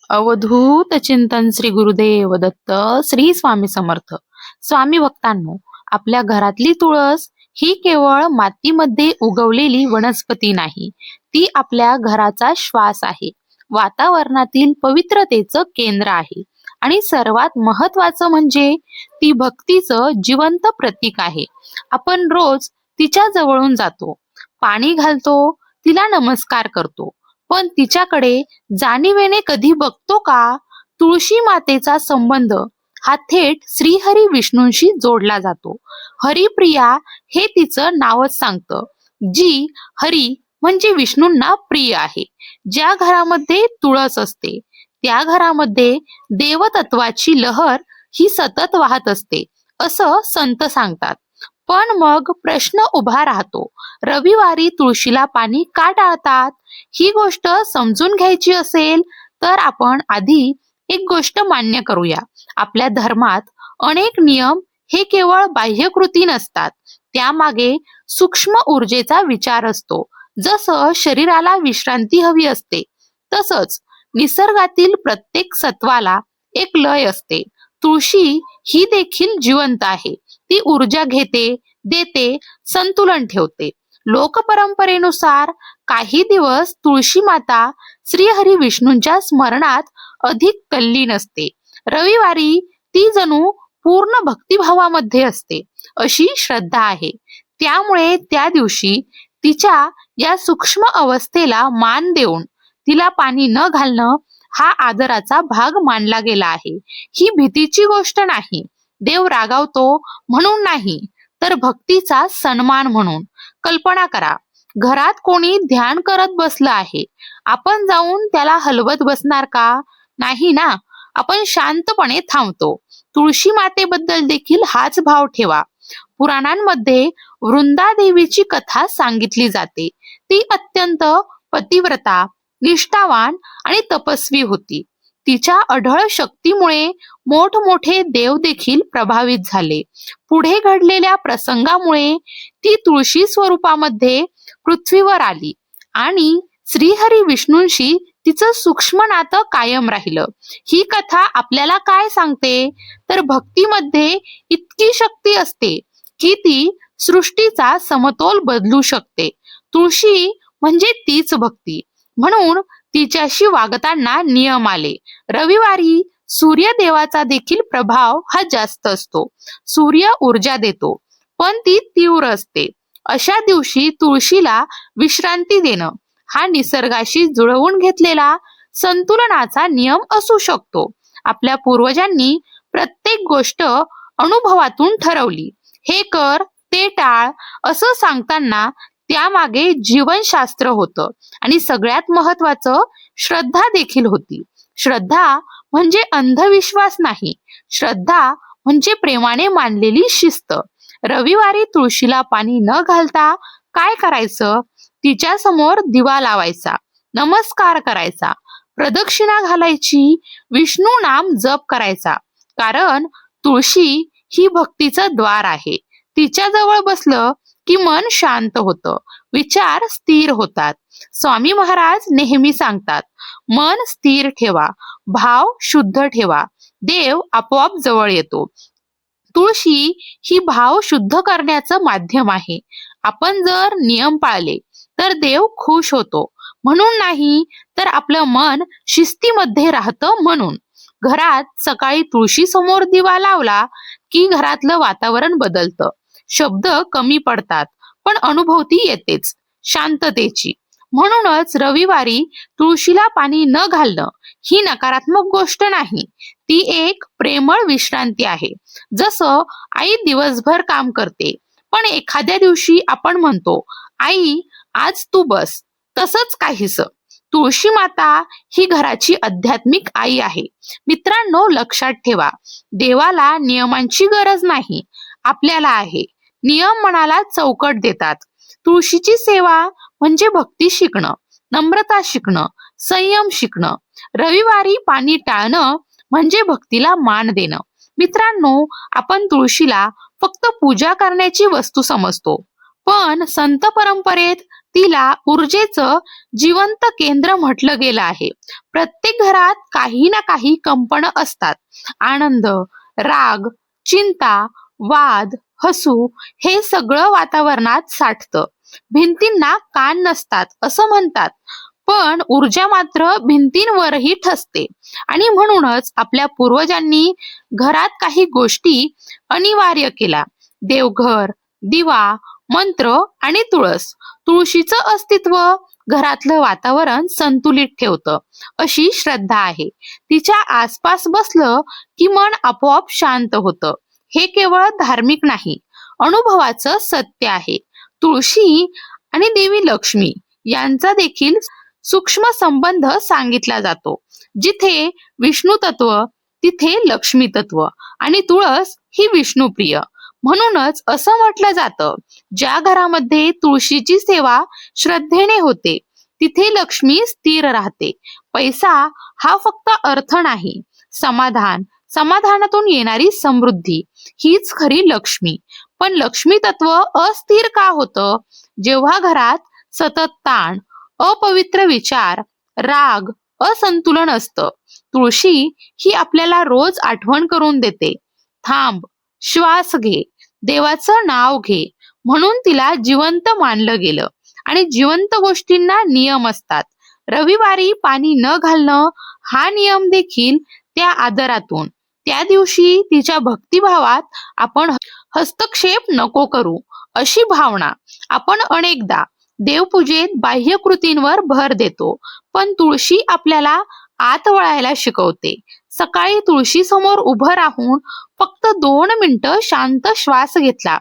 अवधूत चिंतन श्री गुरुदेव दत्त श्री स्वामी समर्थ. स्वामी भक्तांनो, आपल्या घरातली तुळस ही केवळ मातीमध्ये उगवलेली वनस्पती नाही, ती आपल्या घराचा श्वास आहे, वातावरणातील पवित्रतेचं केंद्र आहे आणि सर्वात महत्वाचं म्हणजे ती भक्तीचं जिवंत प्रतीक आहे. आपण रोज तिच्या जवळून जातो, पाणी घालतो, तिला नमस्कार करतो, पण तिच्याकडे जाणीवेने कधी बघतो का? तुळशी मातेचा संबंध हा थेट श्रीहरी विष्णूंशी जोडला जातो. हरिप्रिया हे तिचं नावच सांगतं. जी हरी म्हणजे विष्णूंना प्रिय आहे. ज्या घरामध्ये तुळस असते त्या घरामध्ये देवतत्वाची लहर ही सतत वाहत असते, असं संत सांगतात. पण मग प्रश्न उभा राहतो, रविवारी तुळशीला पाणी का टाळतात? ही गोष्ट समजून घ्यायची असेल तर आपण आधी एक गोष्ट मान्य करूया. आपल्या धर्मात अनेक नियम हे केवळ बाह्यकृती नसतात, त्यामागे सूक्ष्म ऊर्जेचा विचार असतो. जसं शरीराला विश्रांती हवी असते, तसंच निसर्गातील प्रत्येक सत्वाला एक लय असते. तुळशी ही देखील जिवंत आहे. ती ऊर्जा घेते, देते, संतुलन ठेवते. लोकपरंपरेनुसार काही दिवस तुळशी माता श्रीहरी विष्णूंच्या स्मरणात अधिक तल्लीन असते. रविवारी ती जणू पूर्ण भक्तिभावामध्ये असते, अशी श्रद्धा आहे. त्यामुळे त्या दिवशी तिच्या या सूक्ष्म अवस्थेला मान देऊन तिला पाणी न घालणं हा आदराचा भाग मानला गेला आहे. ही भीतीची गोष्ट नाही, देव रागावतो म्हणून नाही, तर भक्तीचा सन्मान म्हणून. कल्पना करा, घरात कोणी ध्यान करत बसलं आहे, आपण जाऊन त्याला हलवत बसणार का? नाही ना. आपण शांतपणे थांबतो. तुळशी मातेबद्दल देखील हाच भाव ठेवा. पुराणांमध्ये वृंदा देवीची कथा सांगितली जाते. ती अत्यंत पतिव्रता, निष्ठावान आणि तपस्वी होती. तिच्या अढळ शक्तीमुळे मोठमोठे देव देखील प्रभावित झाले. पुढे घडलेल्या प्रसंगामुळे ती तुळशी स्वरूपामध्ये पृथ्वीवर आली आणि श्रीहरी विष्णूंशी तिचं सूक्ष्म नातं कायम राहिलं. ही कथा आपल्याला काय सांगते? तर भक्तीमध्ये इतकी शक्ती असते की ती सृष्टीचा समतोल बदलू शकते. तुळशी म्हणजे तीच भक्ती. म्हणून तिच्याशी वागताना नियम आले. रविवारी सूर्यदेवाचा देखील प्रभाव हा जास्त असतो. सूर्य ऊर्जा देतो, पण ती तीव्र असते. अशा दिवशी तुळशीला विश्रांती देणं हा निसर्गाशी जुळवून घेतलेला संतुलनाचा नियम असू शकतो. आपल्या पूर्वजांनी प्रत्येक गोष्ट अनुभवातून ठरवली. हे कर, ते टाळ असं सांगताना त्यामागे जीवनशास्त्र होतं आणि सगळ्यात महत्वाचं श्रद्धा देखील होती. श्रद्धा म्हणजे अंधविश्वास नाही, श्रद्धा म्हणजे प्रेमाने मानलेली शिस्त. रविवारी तुळशीला पाणी न घालता काय करायचं? तिच्या समोर दिवा लावायचा, नमस्कार करायचा, प्रदक्षिणा घालायची, विष्णू नाम जप करायचा. कारण तुळशी ही भक्तीचं द्वार आहे. तिच्या जवळ बसलं की मन शांत होतं, विचार स्थिर होतात. स्वामी महाराज नेहमी सांगतात, मन स्थिर ठेवा, भाव शुद्ध ठेवा, देव आपोआप जवळ येतो. तुळशी ही भाव शुद्ध करण्याचं माध्यम आहे. आपण जर नियम पाळले तर देव खुश होतो म्हणून नाही, तर आपलं मन शिस्तीमध्ये राहतं म्हणून. घरात सकाळी तुळशी समोर दिवा लावला की घरातलं वातावरण बदलतं. शब्द कमी पडतात, पण अनुभूती येतेच शांततेची. म्हणूनच रविवारी तुळशीला पाणी न घालणं ही नकारात्मक गोष्ट नाही, ती एक प्रेमळ विश्रांती आहे. जसं आई दिवसभर काम करते, पण एखाद्या दिवशी आपण म्हणतो, आई आज तू बस, तसंच काहीसं. तुळशी माता ही घराची आध्यात्मिक आई आहे. मित्रांनो, लक्षात ठेवा, देवाला नियमांची गरज नाही, आपल्याला आहे. नियम मनाला चौकट देतात. तुळशीची सेवा म्हणजे भक्ती शिकणं, नम्रता शिकणं, संयम शिकणं. रविवारी पाणी टाळणं म्हणजे भक्तीला मान देणं. मित्रांनो, आपण तुळशीला फक्त पूजा करण्याची वस्तू समजतो, पण संत परंपरेत तिला ऊर्जेचं जिवंत केंद्र म्हटलं गेलं आहे. प्रत्येक घरात काही ना काही कंपन असतात. आनंद, राग, चिंता, वाद, हसू हे सगळं वातावरणात साठतं. भिंतींना कान नसतात असं म्हणतात, पण ऊर्जा मात्र भिंतींवरही ठसते. आणि म्हणूनच आपल्या पूर्वजांनी घरात काही गोष्टी अनिवार्य केल्या. देवघर, दिवा, मंत्र आणि तुळस. तुळशीचं अस्तित्व घरातलं वातावरण संतुलित ठेवतं अशी श्रद्धा आहे. तिच्या आसपास बसलं की मन आपोआप शांत होतं. हे केवळ धार्मिक नाही, अनुभवाचं सत्य आहे. तुळशी आणि देवी लक्ष्मी यांचा देखील सूक्ष्म संबंध सांगितला जातो. जिथे विष्णू तत्व तिथे लक्ष्मी तत्व आणि तुळस ही विष्णुप्रिय. म्हणूनच असं म्हटलं जातं, ज्या घरामध्ये तुळशीची सेवा श्रद्धेने होते तिथे लक्ष्मी स्थिर राहते. पैसा हा फक्त अर्थ नाही, समाधान, समाधानातून येणारी समृद्धी हीच खरी लक्ष्मी. पण लक्ष्मी तत्व अस्थिर का होतं? जेव्हा घरात सतत ताण, अपवित्र विचार, राग, असंतुलन असतं. तुळशी ही आपल्याला रोज आठवण करून देते, थांब, श्वास घे, देवाचं नाव घे. म्हणून तिला जिवंत मानलं गेलं. आणि जिवंत गोष्टींना नियम असतात. रविवारी पाणी न घालणं हा नियम देखील त्या आदरातून. त्या दिवशी तिच्या भक्तिभावात आपण हस्तक्षेप नको करू अशी भावना. आपण अनेकदा देवपूजेत बाह्य कृतींवर भर देतो, पण तुळशी आपल्याला आत वळायला शिकवते. सकाळी तुळशी समोर उभं राहून फक्त 2 मिनिटं शांत श्वास घेतला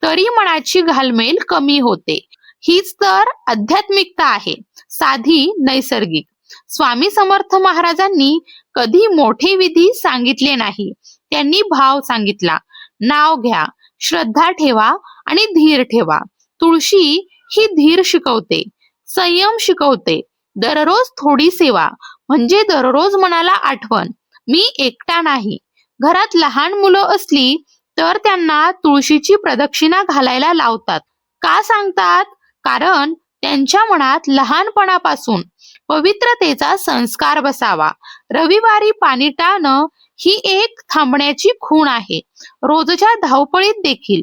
तरी मनाची घालमेल कमी होते. हीच तर आध्यात्मिकता आहे, साधी, नैसर्गिक. स्वामी समर्थ महाराजांनी कधी मोठे विधी सांगितले नाही. त्यांनी भाव सांगितला. नाव घ्या, श्रद्धा ठेवा आणि धीर ठेवा. तुळशी ही धीर शिकवते, संयम शिकवते. दररोज थोडी सेवा म्हणजे दररोज मनाला आठवण, मी एकटा नाही. घरात लहान मुलं असली तर त्यांना तुळशीची प्रदक्षिणा घालायला लावतात. का सांगतात? कारण त्यांच्या मनात लहानपणापासून पवित्रतेचा संस्कार बसावा. रविवारी पाणी टाळणं ही एक थांबण्याची खूण आहे. रोजच्या धावपळीत देखील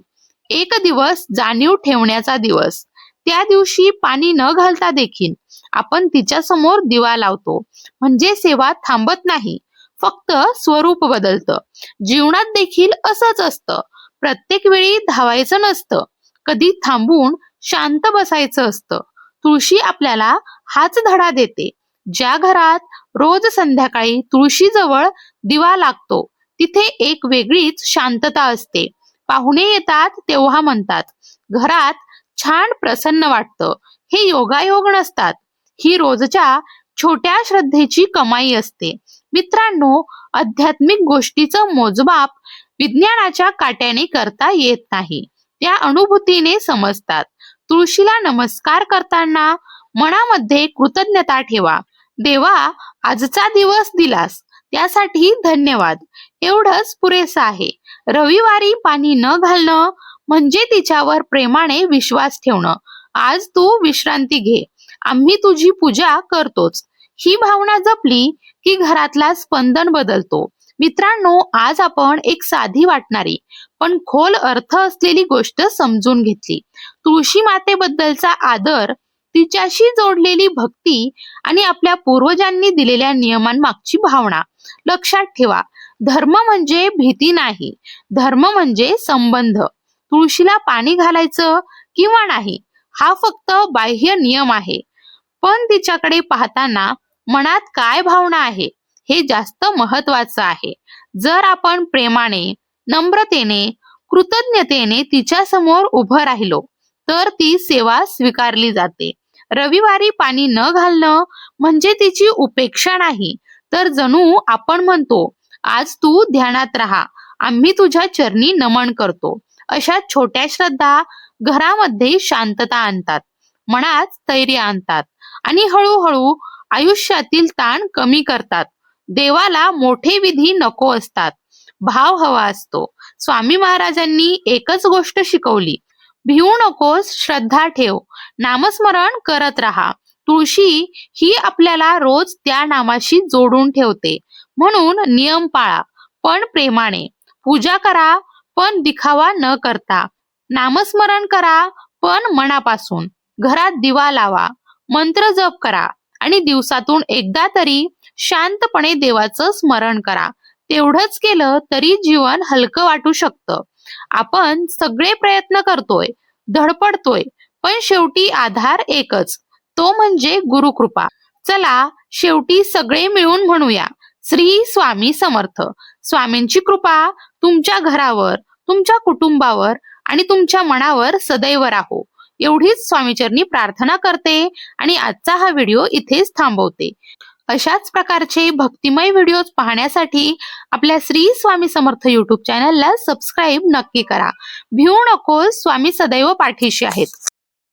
एक दिवस जाणीव ठेवण्याचा दिवस. त्या दिवशी पाणी न घालता देखील आपण तिच्या समोर दिवा लावतो. म्हणजे सेवा थांबत नाही, फक्त स्वरूप बदलतं. जीवनात देखील असंच असतं. प्रत्येक वेळी धावायचं नसतं, कधी थांबून शांत बसायचं असतं. तुळशी आपल्याला हाच धडा देते. ज्या घरात रोज संध्याकाळी तुळशीजवळ दिवा लागतो तिथे एक वेगळीच शांतता असते. पाहुणे येतात तेव्हा म्हणतात, घरात छान प्रसन्न वाटतं. हे योगायोग नसतात, ही रोजच्या छोट्या श्रद्धेची कमाई असते. मित्रांनो, आध्यात्मिक गोष्टीचं मोजमाप विज्ञानाच्या काट्याने करता येत नाही, त्या अनुभूतीने समजतात. तुळशीला नमस्कार करताना मनामध्ये कृतज्ञता ठेवा. देवा, आजचा दिवस दिलास त्यासाठी धन्यवाद, एवढंच पुरेसं आहे. रविवारी पाणी न घालणं म्हणजे तिच्यावर प्रेमाने विश्वास ठेवणं. आज तू विश्रांती घे, आम्ही तुझी पूजा करतोच. ही भावना जपली की घरातला स्पंदन बदलतो. मित्रांनो, आज आपण एक साधी वाटणारी पण खोल अर्थ असलेली गोष्ट समजून घेतली. तुळशी मातेबद्दलचा आदर, तिच्याशी जोडलेली भक्ती आणि आपल्या पूर्वजांनी दिलेल्या नियमांमागची भावना. लक्षात ठेवा, धर्म म्हणजे भीती नाही, धर्म म्हणजे संबंध. तुळशीला पाणी घालायचं किंवा नाही हा फक्त बाह्य नियम आहे, पण तिच्याकडे पाहताना मनात काय भावना आहे हे जास्त महत्वाचं आहे. जर आपण प्रेमाने, नम्रतेने, कृतज्ञतेने तिच्या समोर उभं राहिलो तर ती सेवा स्वीकारली जाते. रविवारी पाणी न घालणं म्हणजे तिची उपेक्षा नाही, तर जणू आपण म्हणतो, आज तू ध्यानात राहा, आम्ही तुझ्या चरणी नमन करतो. अशा छोट्या श्रद्धा घरामध्ये शांतता आणतात, मनात स्थैर्य आणतात आणि हळूहळू आयुष्यातील ताण कमी करतात. देवाला मोठे विधी नको असतात, भाव हवा असतो. स्वामी महाराजांनी एकच गोष्ट शिकवली, भिवू नकोस, श्रद्धा ठेव, नामस्मरण करत राहा. तुळशी ही आपल्याला रोज त्या नामाशी जोडून ठेवते. म्हणून नियम पाळा, पण प्रेमाने. पूजा करा, पण दिखावा न करता. नामस्मरण करा, पण मनापासून. घरात दिवा लावा, मंत्र जप करा आणि दिवसातून एकदा तरी शांतपणे देवाचं स्मरण करा. तेवढंच केलं तरी जीवन हलकं वाटू शकतं. आपण सगळे प्रयत्न करतोय, धडपडतोय, पण शेवटी आधार एकच, तो म्हणजे गुरुकृपा. चला शेवटी सगळे मिळून म्हणूया, श्री स्वामी समर्थ. स्वामींची कृपा तुमच्या घरावर, तुमच्या कुटुंबावर आणि तुमच्या मनावर सदैव राहो. एवढीच स्वामीचरणी प्रार्थना करते आणि आजचा हा व्हिडिओ इथेच थांबवते. अशाच प्रकारचे भक्तिमय व्हिडिओज पाहण्यासाठी आपल्या श्री स्वामी समर्थ YouTube चॅनलला सबस्क्राईब नक्की करा. भिवू नकोस, स्वामी सदैव पाठीशी आहेत.